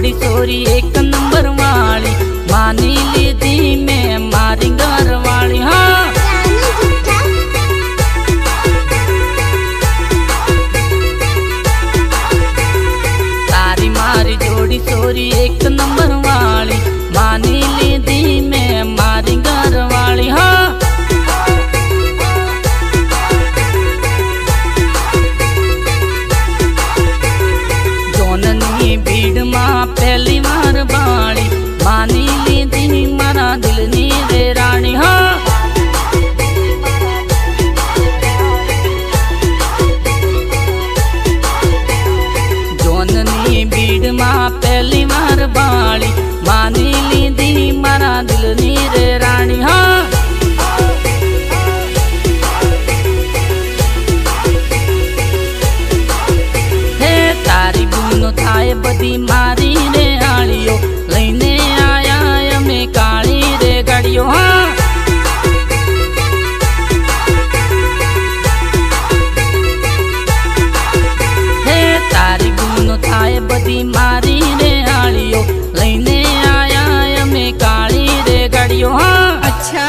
जोड़ी सोरी एक नंबर वाली मानी लीधी मैं मारी घर वाली। हाँ तारी मारी जोड़ी सोरी एक नंबर वाली मानी लीधी मैं मारी घर वाली। हाँ भीड़ मां पहली बार बाणी मानी लीधी मारा दिल नी रे रानी। हाँ जोननी भीड़ मां पहली बार बाणी मानी लीधी मारा दिल नी रे रानी। हाँ तारी बूनो थाए बदी मारी रे आलियो लईने आया अमे काली रे गाड़ियो। हाँ हे तारी बूनो थाए बदी मारी रे आलियो लईने आया अमे काली रे गाड़ियो। हाँ अच्छा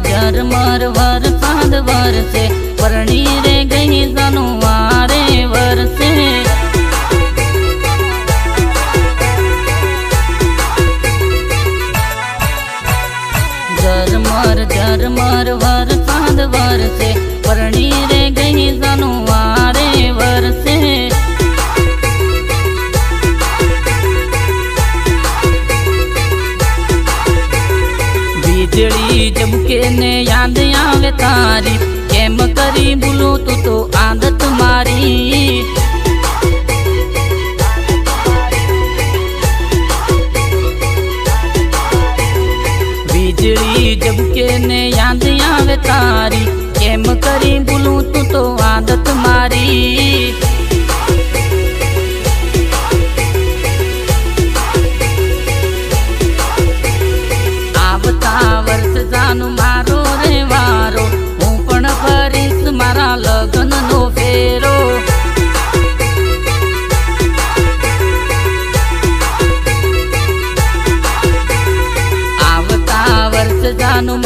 झरमर वर साध वर से परणी रे गई जानो वारे वर से। झरमर वर साध वर से परणी रे गई जानो वारे वर से। बिजली जबके ने याद आवे तारी केम करी बोलो तो आदत मारी। बिजली जबके ने याद आवे तारी केम करी बोलो तो आदत मारी। वर्ष जानु मारो रे वारो हूँ पण फरीश मारा लगन नो फेरो। आवता वर्ष जानु